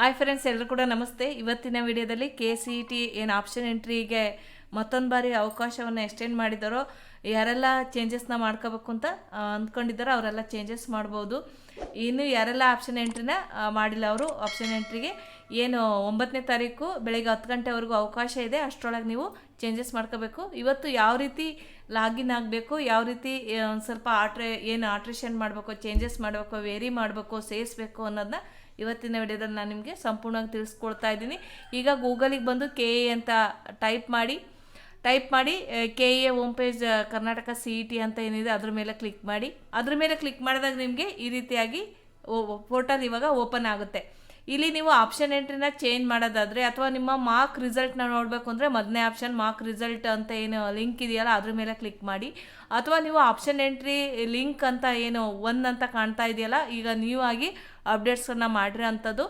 Hi friends, ಎಲ್ಲರೂ ಕೂಡ ನಮಸ್ತೆ. ಇವತ್ತಿನ ವಿಡಿಯೋದಲ್ಲಿ KCET ಏನು ಆಪ್ಷನ್ ಎಂಟ್ರಿಗೆ ಮತ್ತೊಂದು ಬಾರಿ ಅವಕಾಶವನ್ನು ಎಕ್ಸ್ಟೆಂಡ್ ಮಾಡಿದಾರೋ, ಯಾರೆಲ್ಲ ಚೇಂಜಸ್ನ ಮಾಡ್ಕೋಬೇಕು ಅಂತ ಅಂದ್ಕೊಂಡಿದ್ದಾರೋ ಅವರೆಲ್ಲ ಚೇಂಜಸ್ ಮಾಡ್ಬೋದು. ಇನ್ನು ಯಾರೆಲ್ಲ ಆಪ್ಷನ್ ಎಂಟ್ರಿನ ಮಾಡಿಲ್ಲ ಅವರು ಆಪ್ಷನ್ ಎಂಟ್ರಿಗೆ ಏನು 9ನೇ ತಾರೀಕು ಬೆಳಗ್ಗೆ 10 ಗಂಟೆವರೆಗೂ ಅವಕಾಶ ಇದೆ. ಅಷ್ಟರೊಳಗೆ ನೀವು ಚೇಂಜಸ್ ಮಾಡ್ಕೋಬೇಕು. ಇವತ್ತು ಯಾವ ರೀತಿ ಲಾಗಿನ್ ಆಗಬೇಕು, ಯಾವ ರೀತಿ ಒಂದು ಸ್ವಲ್ಪ ಆಲ್ಟ್ರೇಷನ್ ಮಾಡಬೇಕು, ಚೇಂಜಸ್ ಮಾಡಬೇಕು, ವೇರಿ ಮಾಡಬೇಕು, ಸೇರಿಸಬೇಕು ಅನ್ನೋದನ್ನ ಇವತ್ತಿನ ವಿಡಿಯೋದಲ್ಲಿ ನಾನು ನಿಮಗೆ ಸಂಪೂರ್ಣವಾಗಿ ತಿಳಿಸ್ಕೊಡ್ತಾ ಇದ್ದೀನಿ. ಈಗ ಗೂಗಲಿಗೆ ಬಂದು KE ಅಂತ ಟೈಪ್ ಮಾಡಿ KE home page Karnataka CET ಅಂತ ಏನಿದೆ ಅದ್ರ ಮೇಲೆ ಕ್ಲಿಕ್ ಮಾಡಿ. ಅದ್ರ ಮೇಲೆ ಕ್ಲಿಕ್ ಮಾಡಿದಾಗ ನಿಮಗೆ ಈ ರೀತಿಯಾಗಿ ಪೋರ್ಟಲ್ ಇವಾಗ ಓಪನ್ ಆಗುತ್ತೆ. ಇಲ್ಲಿ ನೀವು ಆಪ್ಷನ್ ಎಂಟ್ರಿನ ಚೇಂಜ್ ಮಾಡೋದಾದರೆ ಅಥವಾ ನಿಮ್ಮ ಮಾರ್ಕ್ ರಿಸಲ್ಟ್ನ ನೋಡಬೇಕು ಅಂದರೆ ಮೊದಲನೇ ಆಪ್ಷನ್ ಮಾರ್ಕ್ ರಿಸಲ್ಟ್ ಅಂತ ಏನು ಲಿಂಕ್ ಇದೆಯಲ್ಲ ಅದ್ರ ಮೇಲೆ ಕ್ಲಿಕ್ ಮಾಡಿ. ಅಥವಾ ನೀವು ಆಪ್ಷನ್ ಎಂಟ್ರಿ ಲಿಂಕ್ ಅಂತ ಏನು 1 ಅಂತ ಕಾಣ್ತಾ ಇದೆಯಲ್ಲ, ಈಗ ನೀವು ಆಗಿ ಅಪ್ಡೇಟ್ಸನ್ನು ಮಾಡಿರೋ ಅಂಥದ್ದು,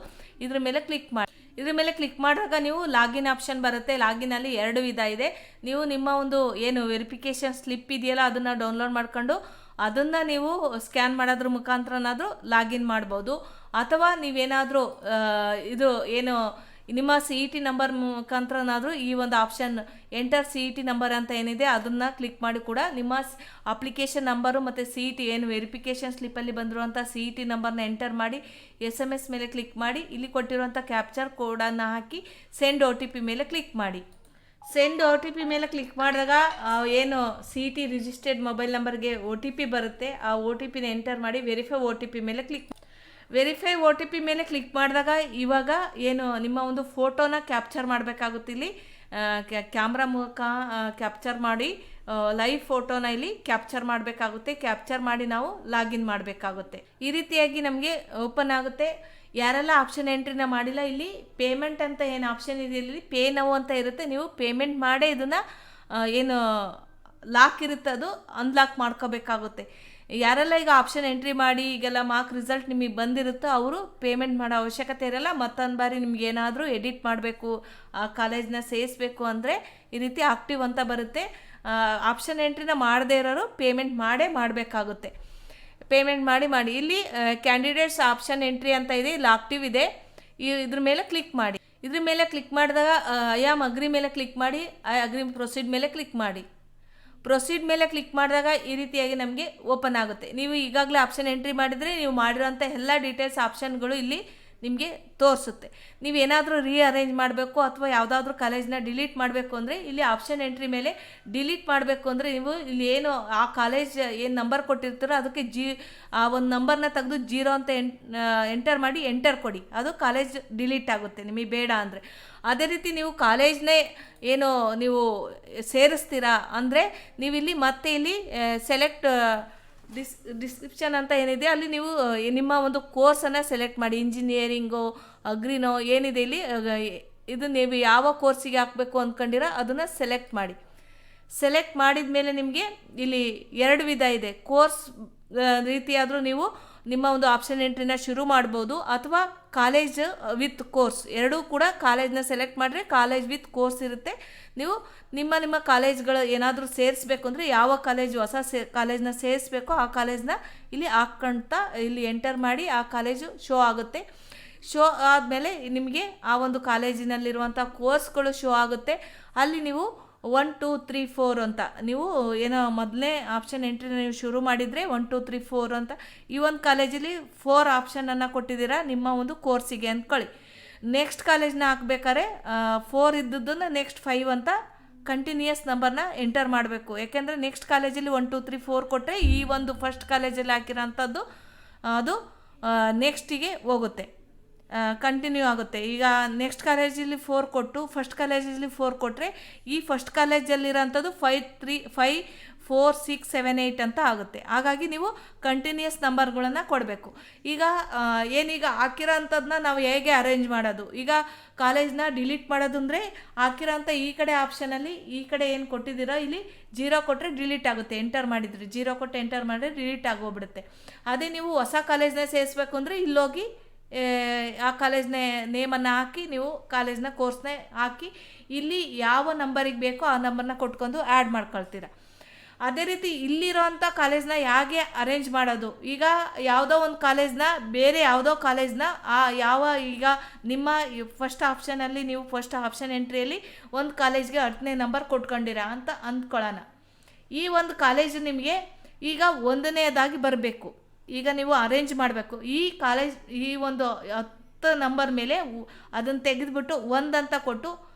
ಇದ್ರ ಮೇಲೆ ಕ್ಲಿಕ್ ಮಾಡಿ. ಇದ್ರ ಮೇಲೆ ಕ್ಲಿಕ್ ಮಾಡಿದಾಗ ನೀವು ಲಾಗಿನ್ ಆಪ್ಷನ್ ಬರುತ್ತೆ. ಲಾಗಿನಲ್ಲಿ 2 ವಿಧ ಇದೆ. ನೀವು ನಿಮ್ಮ ಒಂದು ಏನು ವೆರಿಫಿಕೇಷನ್ ಸ್ಲಿಪ್ ಇದೆಯಲ್ಲ ಅದನ್ನು ಡೌನ್ಲೋಡ್ ಮಾಡ್ಕೊಂಡು ಅದನ್ನು ನೀವು ಸ್ಕ್ಯಾನ್ ಮಾಡೋದ್ರ ಮುಖಾಂತರನಾದರೂ ಲಾಗಿನ್ ಮಾಡ್ಬೋದು. ಅಥವಾ ನೀವೇನಾದರೂ ಇದು ಏನು ನಿಮ್ಮ CET ನಂಬರ್ ಮುಖಾಂತರನಾದರೂ ಈ ಒಂದು ಆಪ್ಷನ್ ಎಂಟರ್ CET ನಂಬರ್ ಅಂತ ಏನಿದೆ ಅದನ್ನು ಕ್ಲಿಕ್ ಮಾಡಿ ಕೂಡ ನಿಮ್ಮ ಅಪ್ಲಿಕೇಶನ್ ನಂಬರು ಮತ್ತು CET ಏನು ವೆರಿಫಿಕೇಷನ್ ಸ್ಲಿಪ್ಪಲ್ಲಿ ಬಂದಿರುವಂಥ CET ನಂಬರ್ನ ಎಂಟರ್ ಮಾಡಿ SMS ಮೇಲೆ ಕ್ಲಿಕ್ ಮಾಡಿ ಇಲ್ಲಿ ಕೊಟ್ಟಿರುವಂಥ ಕ್ಯಾಪ್ಚರ್ ಕೋಡನ್ನು ಹಾಕಿ ಸೆಂಡ್ OTP ಮೇಲೆ ಕ್ಲಿಕ್ ಮಾಡಿ. ಸೆಂಡ್ OTP ಮೇಲೆ ಕ್ಲಿಕ್ ಮಾಡಿದಾಗ ಏನು CET ರಿಜಿಸ್ಟರ್ಡ್ ಮೊಬೈಲ್ ನಂಬರ್ಗೆ OTP ಬರುತ್ತೆ. ಆ OTPನ ಎಂಟರ್ ಮಾಡಿ ವೆರಿಫೈ OTP ಮೇಲೆ ಕ್ಲಿಕ್ ಮಾಡಿದಾಗ ಇವಾಗ ಏನು ನಿಮ್ಮ ಒಂದು ಫೋಟೋನ ಕ್ಯಾಪ್ಚರ್ ಮಾಡಬೇಕಾಗುತ್ತೆ. ಇಲ್ಲಿ ಕ್ಯಾಮ್ರಾ ಮೂಲಕ ಕ್ಯಾಪ್ಚರ್ ಮಾಡಿ ಲೈವ್ ಫೋಟೋನ ಇಲ್ಲಿ ಕ್ಯಾಪ್ಚರ್ ಮಾಡಬೇಕಾಗುತ್ತೆ. ಕ್ಯಾಪ್ಚರ್ ಮಾಡಿ ನಾವು ಲಾಗಿನ್ ಮಾಡಬೇಕಾಗುತ್ತೆ. ಈ ರೀತಿಯಾಗಿ ನಮಗೆ ಓಪನ್ ಆಗುತ್ತೆ. ಯಾರೆಲ್ಲ ಆಪ್ಷನ್ ಎಂಟ್ರಿನ ಮಾಡಿಲ್ಲ, ಇಲ್ಲಿ ಪೇಮೆಂಟ್ ಅಂತ ಏನು ಆಪ್ಷನ್ ಇದೆ, ಇಲ್ಲಿ ಪೇ ನೌ ಅಂತ ಇರುತ್ತೆ. ನೀವು ಪೇಮೆಂಟ್ ಮಾಡೇ ಇದನ್ನು ಏನು ಲಾಕ್ ಇರುತ್ತೆ ಅದು ಅನ್ಲಾಕ್ ಮಾಡ್ಕೋಬೇಕಾಗುತ್ತೆ. ಯಾರೆಲ್ಲ ಈಗ ಆಪ್ಷನ್ ಎಂಟ್ರಿ ಮಾಡಿ ಈಗೆಲ್ಲ ಮಾರ್ಕ್ ರಿಸಲ್ಟ್ ನಿಮಗೆ ಬಂದಿರುತ್ತೋ ಅವರು ಪೇಮೆಂಟ್ ಮಾಡೋ ಅವಶ್ಯಕತೆ ಇರಲ್ಲ. ಮತ್ತೊಂದು ಬಾರಿ ನಿಮ್ಗೆ ಏನಾದರೂ ಎಡಿಟ್ ಮಾಡಬೇಕು, ಕಾಲೇಜ್ನ ಸೇರಿಸ್ಬೇಕು ಅಂದರೆ ಈ ರೀತಿ ಆಕ್ಟಿವ್ ಅಂತ ಬರುತ್ತೆ. ಆಪ್ಷನ್ ಎಂಟ್ರಿನ ಮಾಡದೇ ಇರೋರು ಪೇಮೆಂಟ್ ಮಾಡಬೇಕಾಗುತ್ತೆ. ಪೇಮೆಂಟ್ ಮಾಡಿ ಇಲ್ಲಿ ಕ್ಯಾಂಡಿಡೇಟ್ಸ್ ಆಪ್ಷನ್ ಎಂಟ್ರಿ ಅಂತ ಇದೆ, ಇಲ್ಲಿ ಆಕ್ಟಿವ್ ಇದೆ. ಇದ್ರ ಮೇಲೆ ಕ್ಲಿಕ್ ಮಾಡಿ. ಇದ್ರ ಮೇಲೆ ಕ್ಲಿಕ್ ಮಾಡಿದಾಗ ಐ ಆಮ್ ಅಗ್ರಿ ಮೇಲೆ ಕ್ಲಿಕ್ ಮಾಡಿ, ಐ ಅಗ್ರಿ ಪ್ರೊಸೀಡ್ ಮೇಲೆ ಕ್ಲಿಕ್ ಮಾಡಿ. ಪ್ರೊಸೀಡ್ ಮೇಲೆ ಕ್ಲಿಕ್ ಮಾಡಿದಾಗ ಈ ರೀತಿಯಾಗಿ ನಮಗೆ ಓಪನ್ ಆಗುತ್ತೆ. ನೀವು ಈಗಾಗಲೇ ಆಪ್ಷನ್ ಎಂಟ್ರಿ ಮಾಡಿದರೆ ನೀವು ಮಾಡಿರೋಂಥ ಎಲ್ಲ ಡೀಟೇಲ್ಸ್ ಆಪ್ಷನ್ಗಳು ಇಲ್ಲಿ ನಿಮಗೆ ತೋರಿಸುತ್ತೆ. ನೀವೇನಾದರೂ ರೀಅರೇಂಜ್ ಮಾಡಬೇಕು ಅಥವಾ ಯಾವುದಾದ್ರೂ ಕಾಲೇಜ್ನ ಡಿಲೀಟ್ ಮಾಡಬೇಕು ಅಂದರೆ ಇಲ್ಲಿ ಆಪ್ಷನ್ ಎಂಟ್ರಿ ಮೇಲೆ ಡಿಲೀಟ್ ಮಾಡಬೇಕು ಅಂದರೆ ನೀವು ಇಲ್ಲಿ ಏನು ಆ ಕಾಲೇಜ್ ಏನು ನಂಬರ್ ಕೊಟ್ಟಿರ್ತೀರೋ ಅದಕ್ಕೆ ಆ ಒಂದು ನಂಬರ್ನ ತೆಗೆದು 0 ಅಂತ ಎಂಟರ್ ಮಾಡಿ ಎಂಟರ್ ಕೊಡಿ. ಅದು ಕಾಲೇಜ್ ಡಿಲೀಟ್ ಆಗುತ್ತೆ ನಿಮಗೆ ಬೇಡ ಅಂದರೆ. ಅದೇ ರೀತಿ ನೀವು ಕಾಲೇಜ್ನೇ ಏನು ನೀವು ಸೇರಿಸ್ತೀರಾ ಅಂದರೆ ನೀವಿಲ್ಲಿ ಮತ್ತೆ ಇಲ್ಲಿ ಸೆಲೆಕ್ಟ್ ಡಿಸ್ಕ್ರಿಪ್ಷನ್ ಅಂತ ಏನಿದೆ ಅಲ್ಲಿ ನೀವು ನಿಮ್ಮ ಒಂದು ಕೋರ್ಸನ್ನು ಸೆಲೆಕ್ಟ್ ಮಾಡಿ. ಇಂಜಿನಿಯರಿಂಗೋ ಅಗ್ರಿನೋ ಏನಿದೆ ಇಲ್ಲಿ ಇದು ನೀವು ಯಾವ ಕೋರ್ಸಿಗೆ ಹಾಕಬೇಕು ಅಂದ್ಕೊಂಡಿರೋ ಅದನ್ನು ಸೆಲೆಕ್ಟ್ ಮಾಡಿ. ಸೆಲೆಕ್ಟ್ ಮಾಡಿದ ಮೇಲೆ ನಿಮಗೆ ಇಲ್ಲಿ 2 ವಿಧ ಇದೆ. ಕೋರ್ಸ್ ರೀತಿಯಾದರೂ ನೀವು ನಿಮ್ಮ ಒಂದು ಆಪ್ಷನ್ ಎಂಟ್ರಿನ ಶುರು ಮಾಡ್ಬೋದು ಅಥವಾ ಕಾಲೇಜ್ ವಿತ್ ಕೋರ್ಸ್ ಎರಡೂ ಕೂಡ ಕಾಲೇಜ್ನ ಸೆಲೆಕ್ಟ್ ಮಾಡಿದ್ರೆ ಕಾಲೇಜ್ ವಿತ್ ಕೋರ್ಸ್ ಇರುತ್ತೆ. ನೀವು ನಿಮ್ಮ ಕಾಲೇಜ್ಗಳು ಏನಾದರೂ ಸೇರಿಸ್ಬೇಕು ಅಂದರೆ ಯಾವ ಕಾಲೇಜು ಹೊಸ ಕಾಲೇಜ್ನ ಸೇರಿಸ್ಬೇಕೋ ಆ ಕಾಲೇಜ್ನ ಇಲ್ಲಿ ಹಾಕ್ಕೊಳ್ತಾ ಇಲ್ಲಿ ಎಂಟರ್ ಮಾಡಿ ಆ ಕಾಲೇಜು ಶೋ ಆಗುತ್ತೆ. ಶೋ ಆದಮೇಲೆ ನಿಮಗೆ ಆ ಒಂದು ಕಾಲೇಜಿನಲ್ಲಿರುವಂಥ ಕೋರ್ಸ್ಗಳು ಶೋ ಆಗುತ್ತೆ. ಅಲ್ಲಿ ನೀವು 1 2 3 4 ಅಂತ ನೀವು ಏನೋ ಮೊದಲನೇ ಆಪ್ಷನ್ ಎಂಟ್ರಿನ ನೀವು ಶುರು ಮಾಡಿದರೆ 1 2 3 4 ಅಂತ ಈ ಒಂದು ಕಾಲೇಜಲ್ಲಿ 4 ಆಪ್ಷನನ್ನು ಕೊಟ್ಟಿದ್ದೀರಾ ನಿಮ್ಮ ಒಂದು ಕೋರ್ಸಿಗೆ ಅಂದ್ಕೊಳ್ಳಿ. ನೆಕ್ಸ್ಟ್ ಕಾಲೇಜ್ನ ಹಾಕ್ಬೇಕಾದ್ರೆ 4 ಇದ್ದದ್ದನ್ನು ನೆಕ್ಸ್ಟ್ 5 ಅಂತ ಕಂಟಿನ್ಯೂಯಸ್ ನಂಬರ್ನ ಎಂಟರ್ ಮಾಡಬೇಕು. ಯಾಕೆಂದರೆ ನೆಕ್ಸ್ಟ್ ಕಾಲೇಜಲ್ಲಿ 1 2 3 4 ಕೊಟ್ಟರೆ ಈ ಒಂದು ಫಸ್ಟ್ ಕಾಲೇಜಲ್ಲಿ ಹಾಕಿರೋಂಥದ್ದು ಅದು ನೆಕ್ಸ್ಟಿಗೆ ಹೋಗುತ್ತೆ, ಕಂಟಿನ್ಯೂ ಆಗುತ್ತೆ. ಈಗ ನೆಕ್ಸ್ಟ್ ಕಾಲೇಜಲ್ಲಿ 4 ಕೊಟ್ಟು ಫಸ್ಟ್ ಕಾಲೇಜಲ್ಲಿ 4 ಕೊಟ್ಟರೆ ಈ ಫಸ್ಟ್ ಕಾಲೇಜಲ್ಲಿರೋಂಥದ್ದು 5 3 5 4 6 7 8 ಅಂತ ಆಗುತ್ತೆ. ಹಾಗಾಗಿ ನೀವು ಕಂಟಿನ್ಯೂಯಸ್ ನಂಬರ್ಗಳನ್ನು ಕೊಡಬೇಕು. ಈಗ ಏನೀಗ ಹಾಕಿರೋ ಅಂಥದ್ದನ್ನ ನಾವು ಹೇಗೆ ಅರೇಂಜ್ ಮಾಡೋದು, ಈಗ ಕಾಲೇಜ್ನ ಡಿಲೀಟ್ ಮಾಡೋದು ಅಂದರೆ ಹಾಕಿರೋಂಥ ಈ ಕಡೆ ಆಪ್ಷನಲ್ಲಿ ಈ ಕಡೆ ಏನು ಕೊಟ್ಟಿದ್ದೀರೋ ಇಲ್ಲಿ 0 ಕೊಟ್ಟರೆ ಡಿಲೀಟ್ ಆಗುತ್ತೆ. ಎಂಟರ್ ಮಾಡಿದ್ರಿ 0 ಕೊಟ್ಟು ಎಂಟರ್ ಮಾಡಿದ್ರೆ ಡಿಲೀಟ್ ಆಗೋಗ್ಬಿಡುತ್ತೆ. ಅದೇ ನೀವು ಹೊಸ ಕಾಲೇಜ್ನ ಸೇರಿಸ್ಬೇಕು ಅಂದರೆ ಇಲ್ಲೋಗಿ ಆ ಕಾಲೇಜ್ನ ನೇಮನ್ನು ಹಾಕಿ ನೀವು ಕಾಲೇಜ್ನ ಕೋರ್ಸ್ನ ಹಾಕಿ ಇಲ್ಲಿ ಯಾವ ನಂಬರಿಗೆ ಬೇಕೋ ಆ ನಂಬರ್ನ ಕೊಟ್ಕೊಂಡು ಆ್ಯಡ್ ಮಾಡ್ಕೊಳ್ತೀರ. ಅದೇ ರೀತಿ ಇಲ್ಲಿರೋಂಥ ಕಾಲೇಜ್ನ ಹೇಗೆ ಅರೇಂಜ್ ಮಾಡೋದು, ಈಗ ಯಾವುದೋ ಒಂದು ಕಾಲೇಜ್ನ ಬೇರೆ ಯಾವುದೋ ಕಾಲೇಜ್ನ ಈಗ ನಿಮ್ಮ ಫಸ್ಟ್ ಆಪ್ಷನಲ್ಲಿ ನೀವು ಫಸ್ಟ್ ಆಪ್ಷನ್ ಎಂಟ್ರಿಯಲ್ಲಿ ಒಂದು ಕಾಲೇಜ್ಗೆ 10ನೇ ನಂಬರ್ ಕೊಟ್ಕೊಂಡಿರ ಅಂತ ಅಂದ್ಕೊಳ್ಳೋಣ. ಈ ಒಂದು ಕಾಲೇಜು ನಿಮಗೆ ಈಗ 1ನೇದಾಗಿ ಬರಬೇಕು. ಈಗ ನೀವು ಅರೇಂಜ್ ಮಾಡಬೇಕು ಈ ಒಂದು 10 ನಂಬರ್ ಮೇಲೆ ಅದನ್ನು ತೆಗೆದುಬಿಟ್ಟು 1 ಅಂತ ಕೊಟ್ಟು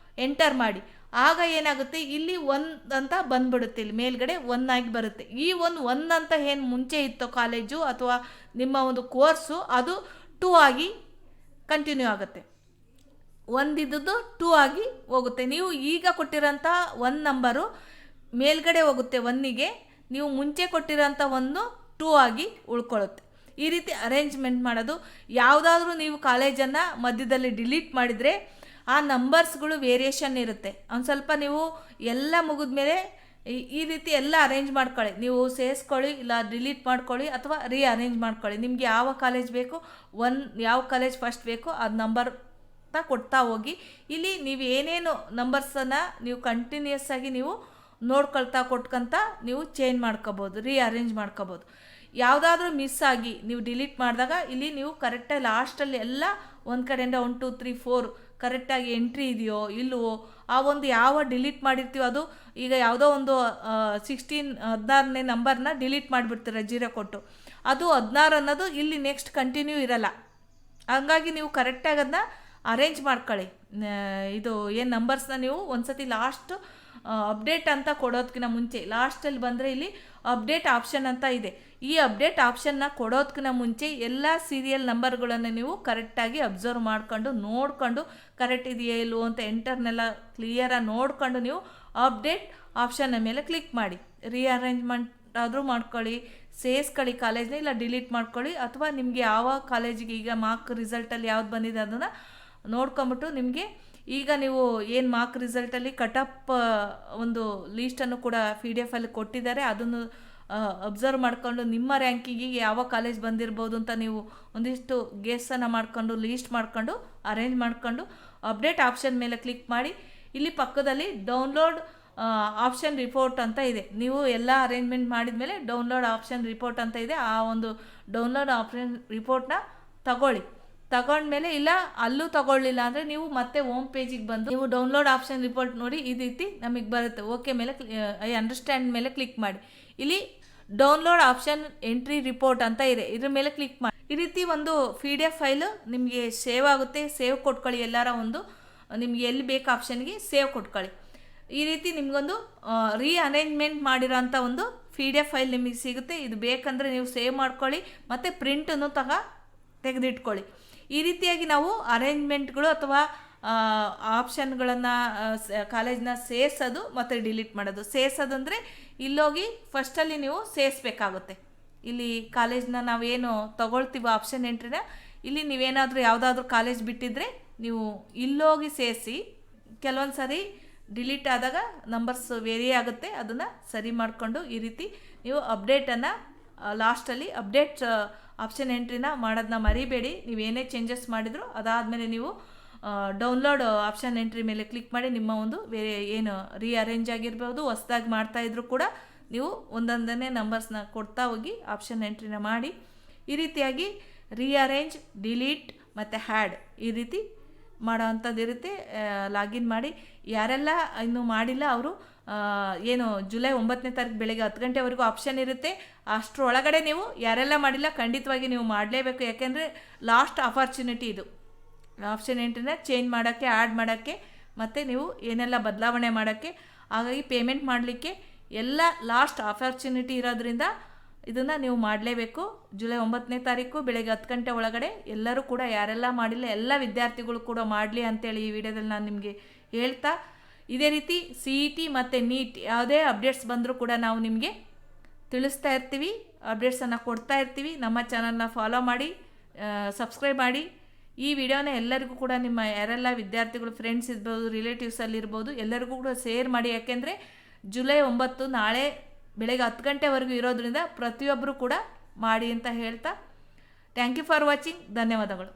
ಎಂಟರ್ ಮಾಡಿ. ಆಗ ಏನಾಗುತ್ತೆ, ಇಲ್ಲಿ 1 ಅಂತ ಬಂದ್ಬಿಡುತ್ತೆ, ಇಲ್ಲಿ ಮೇಲ್ಗಡೆ 1 ಆಗಿ ಬರುತ್ತೆ. ಈ 1 ಅಂತ ಏನು ಮುಂಚೆ ಇತ್ತು ಕಾಲೇಜು ಅಥವಾ ನಿಮ್ಮ ಒಂದು ಕೋರ್ಸು, ಅದು 2 ಆಗಿ ಕಂಟಿನ್ಯೂ ಆಗುತ್ತೆ. 1 ಇದ್ದದ್ದು 2 ಆಗಿ ಹೋಗುತ್ತೆ. ನೀವು ಈಗ ಕೊಟ್ಟಿರೋಂಥ 1 ನಂಬರು ಮೇಲ್ಗಡೆ ಹೋಗುತ್ತೆ 1ಗೆ, ನೀವು ಮುಂಚೆ ಕೊಟ್ಟಿರೋಂಥ 1 2 ಆಗಿ ಉಳ್ಕೊಳ್ಳುತ್ತೆ. ಈ ರೀತಿ ಅರೇಂಜ್ಮೆಂಟ್ ಮಾಡೋದು. ಯಾವುದಾದ್ರೂ ನೀವು ಕಾಲೇಜನ್ನು ಮಧ್ಯದಲ್ಲಿ ಡಿಲೀಟ್ ಮಾಡಿದರೆ ಆ ನಂಬರ್ಸ್ಗಳು ವೇರಿಯೇಷನ್ ಇರುತ್ತೆ. ಒಂದು ಸ್ವಲ್ಪ ನೀವು ಎಲ್ಲ ಮುಗಿದ ಮೇಲೆ ಈ ರೀತಿ ಎಲ್ಲ ಅರೇಂಜ್ ಮಾಡ್ಕೊಳ್ಳಿ. ನೀವು ಸೇರಿಸ್ಕೊಳ್ಳಿ, ಇಲ್ಲ ಡಿಲೀಟ್ ಮಾಡ್ಕೊಳ್ಳಿ ಅಥವಾ ಅರೇಂಜ್ ಮಾಡ್ಕೊಳ್ಳಿ. ನಿಮಗೆ ಯಾವ ಕಾಲೇಜ್ ಬೇಕು, ಯಾವ ಕಾಲೇಜ್ ಫಸ್ಟ್ ಬೇಕೋ ಅದು ನಂಬರ್ ಕೊಡ್ತಾ ಹೋಗಿ. ಇಲ್ಲಿ ನೀವು ಏನೇನು ನಂಬರ್ಸನ್ನು ನೀವು ಕಂಟಿನ್ಯೂಸ್ ಆಗಿ ನೀವು ನೋಡ್ಕೊಳ್ತಾ ಕೊಟ್ಕೊಂತ ನೀವು ಚೇಂಜ್ ಮಾಡ್ಕೋಬೋದು, ಅರೇಂಜ್ ಮಾಡ್ಕೋಬೋದು. ಯಾವುದಾದ್ರೂ ಮಿಸ್ ಆಗಿ ನೀವು ಡಿಲೀಟ್ ಮಾಡಿದಾಗ ಇಲ್ಲಿ ನೀವು ಕರೆಕ್ಟಾಗಿ ಲಾಸ್ಟಲ್ಲಿ ಎಲ್ಲ ಒಂದು ಕಡೆಯಿಂದ 1 2 3 4 ಕರೆಕ್ಟಾಗಿ ಎಂಟ್ರಿ ಇದೆಯೋ ಇಲ್ಲವೋ, ಆ ಒಂದು ಯಾವ ಡಿಲೀಟ್ ಮಾಡಿರ್ತೀವೋ ಅದು ಈಗ ಯಾವುದೋ ಒಂದು 16 ನಂಬರ್ನ ಡಿಲೀಟ್ ಮಾಡಿಬಿಡ್ತೀರ 0 ಕೊಟ್ಟು, ಅದು 16 ಅನ್ನೋದು ಇಲ್ಲಿ ನೆಕ್ಸ್ಟ್ ಕಂಟಿನ್ಯೂ ಇರಲ್ಲ. ಹಂಗಾಗಿ ನೀವು ಕರೆಕ್ಟಾಗಿ ಅದನ್ನ ಅರೇಂಜ್ ಮಾಡ್ಕೊಳ್ಳಿ. ಇದು ಏನು ನಂಬರ್ಸ್ನ ನೀವು ಒಂದು ಸತಿ ಲಾಸ್ಟ್ ಅಪ್ಡೇಟ್ ಅಂತ ಕೊಡೋದಕ್ಕಿಂತ ಮುಂಚೆ ಲಾಸ್ಟಲ್ಲಿ ಬಂದರೆ ಇಲ್ಲಿ ಅಪ್ಡೇಟ್ ಆಪ್ಷನ್ ಅಂತ ಇದೆ. ಈ ಅಪ್ಡೇಟ್ ಆಪ್ಷನ್ನ ಕೊಡೋದಕ್ಕಿಂತ ಮುಂಚೆ ಎಲ್ಲ ಸೀರಿಯಲ್ ನಂಬರ್ಗಳನ್ನು ನೀವು ಕರೆಕ್ಟಾಗಿ ಅಬ್ಸರ್ವ್ ಮಾಡ್ಕೊಂಡು ನೋಡಿಕೊಂಡು ಕರೆಕ್ಟ್ ಇದೆಯೇ ಇಲ್ವೋ ಅಂತ ಎಂಟರ್ನೆಲ್ಲ ಕ್ಲಿಯರಾಗಿ ನೋಡಿಕೊಂಡು ನೀವು ಅಪ್ಡೇಟ್ ಆಪ್ಷನ್ನ ಮೇಲೆ ಕ್ಲಿಕ್ ಮಾಡಿ. ಅರೇಂಜ್ಮೆಂಟ್ ಆದರೂ ಮಾಡ್ಕೊಳ್ಳಿ, ಸೇರಿಸ್ಕೊಳ್ಳಿ ಕಾಲೇಜ್ನ, ಇಲ್ಲ ಡಿಲೀಟ್ ಮಾಡ್ಕೊಳ್ಳಿ. ಅಥವಾ ನಿಮಗೆ ಯಾವ ಕಾಲೇಜಿಗೆ ಈಗ ಮಾರ್ಕ್ ರಿಸಲ್ಟಲ್ಲಿ ಯಾವ್ದು ಬಂದಿದೆ ಅದನ್ನು ನೋಡ್ಕೊಂಬಿಟ್ಟು ನಿಮಗೆ ಈಗ ನೀವು ಏನು ಮಾರ್ಕ್ ರಿಸಲ್ಟಲ್ಲಿ ಕಟಪ್ ಒಂದು ಲೀಸ್ಟನ್ನು ಕೂಡ PDF ಅಲ್ಲಿ ಕೊಟ್ಟಿದ್ದಾರೆ. ಅದನ್ನು ಅಬ್ಸರ್ವ್ ಮಾಡಿಕೊಂಡು ನಿಮ್ಮ ರ್ಯಾಂಕಿಂಗಿಗೆ ಯಾವ ಕಾಲೇಜ್ ಬಂದಿರ್ಬೋದು ಅಂತ ನೀವು ಒಂದಿಷ್ಟು ಗೆಸ್ಸನ್ನು ಮಾಡಿಕೊಂಡು ಲೀಸ್ಟ್ ಮಾಡಿಕೊಂಡು ಅರೇಂಜ್ ಮಾಡಿಕೊಂಡು ಅಪ್ಡೇಟ್ ಆಪ್ಷನ್ ಮೇಲೆ ಕ್ಲಿಕ್ ಮಾಡಿ. ಇಲ್ಲಿ ಪಕ್ಕದಲ್ಲಿ ಡೌನ್ಲೋಡ್ ಆಪ್ಷನ್ ರಿಪೋರ್ಟ್ ಅಂತ ಇದೆ. ನೀವು ಎಲ್ಲ ಅರೇಂಜ್ಮೆಂಟ್ ಮಾಡಿದ ಮೇಲೆ ಡೌನ್ಲೋಡ್ ಆಪ್ಷನ್ ರಿಪೋರ್ಟ್ ಅಂತ ಇದೆ. ಆ ಒಂದು ಡೌನ್ಲೋಡ್ ಆಪ್ಷನ್ ರಿಪೋರ್ಟ್ನ ತಗೊಂಡ್ಮೇಲೆ ಇಲ್ಲ ಅಲ್ಲೂ ತಗೊಳ್ಳಿಲ್ಲ ಅಂದರೆ ನೀವು ಮತ್ತೆ ಹೋಮ್ ಪೇಜಿಗೆ ಬಂದು ನೀವು ಡೌನ್ಲೋಡ್ ಆಪ್ಷನ್ ರಿಪೋರ್ಟ್ ನೋಡಿ ಈ ರೀತಿ ನಮಗೆ ಬರುತ್ತೆ. ಓಕೆ ಮೇಲೆ ಐ ಅಂಡರ್ಸ್ಟ್ಯಾಂಡ್ ಮೇಲೆ ಕ್ಲಿಕ್ ಮಾಡಿ. ಇಲ್ಲಿ ಡೌನ್ಲೋಡ್ ಆಪ್ಷನ್ ಎಂಟ್ರಿ ರಿಪೋರ್ಟ್ ಅಂತ ಇದೆ, ಇದ್ರ ಮೇಲೆ ಕ್ಲಿಕ್ ಮಾಡಿ. ಈ ರೀತಿ ಒಂದು PDF ಫೈಲು ನಿಮಗೆ ಸೇವ್ ಆಗುತ್ತೆ. ಸೇವ್ ಕೊಟ್ಕೊಳ್ಳಿ, ಎಲ್ಲರ ಒಂದು ನಿಮ್ಗೆ ಎಲ್ಲಿ ಬೇಕು ಆಪ್ಷನ್ಗೆ ಸೇವ್ ಕೊಟ್ಕೊಳ್ಳಿ. ಈ ರೀತಿ ನಿಮಗೊಂದು ಅರೇಂಜ್ಮೆಂಟ್ ಮಾಡಿರೋಂಥ ಒಂದು PDF ಫೈಲ್ ನಿಮಗೆ ಸಿಗುತ್ತೆ. ಇದು ಬೇಕಂದರೆ ನೀವು ಸೇವ್ ಮಾಡ್ಕೊಳ್ಳಿ ಮತ್ತು ಪ್ರಿಂಟನ್ನು ತೆಗೆದಿಟ್ಕೊಳ್ಳಿ. ಈ ರೀತಿಯಾಗಿ ನಾವು ಅರೇಂಜ್ಮೆಂಟ್ಗಳು ಅಥವಾ ಆಪ್ಷನ್ಗಳನ್ನು ಕಾಲೇಜ್ನ ಸೇರಿಸೋದು ಮತ್ತು ಡಿಲೀಟ್ ಮಾಡೋದು. ಸೇರಿಸೋದು ಅಂದರೆ ಇಲ್ಲೋಗಿ ಫಸ್ಟಲ್ಲಿ ನೀವು ಸೇರಿಸ್ಬೇಕಾಗುತ್ತೆ. ಇಲ್ಲಿ ಕಾಲೇಜ್ನ ನಾವೇನು ತೊಗೊಳ್ತೀವೋ ಆಪ್ಷನ್ ಎಂಟ್ರಿನ, ಇಲ್ಲಿ ನೀವೇನಾದರೂ ಯಾವುದಾದ್ರೂ ಕಾಲೇಜ್ ಬಿಟ್ಟಿದ್ರೆ ನೀವು ಇಲ್ಲೋಗಿ ಸೇರಿಸಿ. ಕೆಲವೊಂದು ಸರಿ ಡಿಲೀಟ್ ಆದಾಗ ನಂಬರ್ಸ್ ವೇರಿ ಆಗುತ್ತೆ, ಅದನ್ನು ಸರಿ ಮಾಡಿಕೊಂಡು ಈ ರೀತಿ ನೀವು ಅಪ್ಡೇಟನ್ನು ಲಾಸ್ಟಲ್ಲಿ ಅಪ್ಡೇಟ್ ಆಪ್ಷನ್ ಎಂಟ್ರಿನ ಮಾಡೋದನ್ನ ಮರಿಬೇಡಿ. ನೀವೇನೇ ಚೇಂಜಸ್ ಮಾಡಿದ್ರು ಅದಾದಮೇಲೆ ನೀವು ಡೌನ್ಲೋಡ್ ಆಪ್ಷನ್ ಎಂಟ್ರಿ ಮೇಲೆ ಕ್ಲಿಕ್ ಮಾಡಿ ನಿಮ್ಮ ಒಂದು ಬೇರೆ ಏನು ಅರೇಂಜ್ ಆಗಿರ್ಬೋದು, ಹೊಸದಾಗಿ ಮಾಡ್ತಾಯಿದ್ರು ಕೂಡ ನೀವು ಒಂದೊಂದನೇ ನಂಬರ್ಸ್ನ ಕೊಡ್ತಾ ಹೋಗಿ ಆಪ್ಷನ್ ಎಂಟ್ರಿನ ಮಾಡಿ. ಈ ರೀತಿಯಾಗಿ ಅರೇಂಜ್, ಡಿಲೀಟ್ ಮತ್ತು ಹ್ಯಾಡ್ ಈ ರೀತಿ ಮಾಡೋ ಅಂಥದ್ದು ಇರುತ್ತೆ. ಲಾಗಿನ್ ಮಾಡಿ. ಯಾರೆಲ್ಲ ಇನ್ನೂ ಮಾಡಿಲ್ಲ ಅವರು ಏನು ಜುಲೈ 9ನೇ ತಾರೀಕು ಬೆಳಗ್ಗೆ 10 ಗಂಟೆವರೆಗೂ ಆಪ್ಷನ್ ಇರುತ್ತೆ. ಅಷ್ಟರೊಳಗಡೆ ನೀವು ಯಾರೆಲ್ಲ ಮಾಡಿಲ್ಲ ಖಂಡಿತವಾಗಿ ನೀವು ಮಾಡಲೇಬೇಕು. ಯಾಕೆಂದರೆ ಲಾಸ್ಟ್ ಆಪರ್ಚುನಿಟಿ ಇದು ಆಪ್ಷನ್ ಎಂಟ್ರಿನ ಚೇಂಜ್ ಮಾಡೋಕ್ಕೆ, ಆ್ಯಡ್ ಮಾಡೋಕ್ಕೆ ಮತ್ತು ನೀವು ಏನೆಲ್ಲ ಬದಲಾವಣೆ ಮಾಡೋಕ್ಕೆ. ಹಾಗಾಗಿ ಪೇಮೆಂಟ್ ಮಾಡಲಿಕ್ಕೆ ಎಲ್ಲ ಲಾಸ್ಟ್ ಆಪರ್ಚುನಿಟಿ ಇರೋದ್ರಿಂದ ಇದನ್ನು ನೀವು ಮಾಡಲೇಬೇಕು. ಜುಲೈ 9ನೇ ತಾರೀಕು ಬೆಳಗ್ಗೆ 10 ಗಂಟೆ ಒಳಗಡೆ ಎಲ್ಲರೂ ಕೂಡ ಯಾರೆಲ್ಲ ಮಾಡಿಲ್ಲ ಎಲ್ಲ ವಿದ್ಯಾರ್ಥಿಗಳು ಕೂಡ ಮಾಡಲಿ ಅಂತೇಳಿ ಈ ವಿಡಿಯೋದಲ್ಲಿ ನಾನು ನಿಮಗೆ ಹೇಳ್ತಾ, ಇದೇ ರೀತಿ CET ಮತ್ತು NEET ಯಾವುದೇ ಅಪ್ಡೇಟ್ಸ್ ಬಂದರೂ ಕೂಡ ನಾವು ನಿಮಗೆ ತಿಳಿಸ್ತಾ ಇರ್ತೀವಿ, ಅಪ್ಡೇಟ್ಸನ್ನು ಕೊಡ್ತಾ ಇರ್ತೀವಿ. ನಮ್ಮ ಚಾನಲ್ನ ಫಾಲೋ ಮಾಡಿ, ಸಬ್ಸ್ಕ್ರೈಬ್ ಮಾಡಿ. ಈ ವಿಡಿಯೋನ ಎಲ್ಲರಿಗೂ ಕೂಡ ನಿಮ್ಮ ಯಾರೆಲ್ಲ ವಿದ್ಯಾರ್ಥಿಗಳು ಫ್ರೆಂಡ್ಸ್ ಇರ್ಬೋದು, ರಿಲೇಟಿವ್ಸಲ್ಲಿರ್ಬೋದು ಎಲ್ಲರಿಗೂ ಕೂಡ ಶೇರ್ ಮಾಡಿ. ಯಾಕೆಂದರೆ ಜುಲೈ 9 ನಾಳೆ ಬೆಳಗ್ಗೆ 10 ಗಂಟೆವರೆಗೂ ಇರೋದ್ರಿಂದ ಪ್ರತಿಯೊಬ್ಬರು ಕೂಡ ಮಾಡಿ ಅಂತ ಹೇಳ್ತಾ, ಥ್ಯಾಂಕ್ ಯು ಫಾರ್ ವಾಚಿಂಗ್. ಧನ್ಯವಾದಗಳು.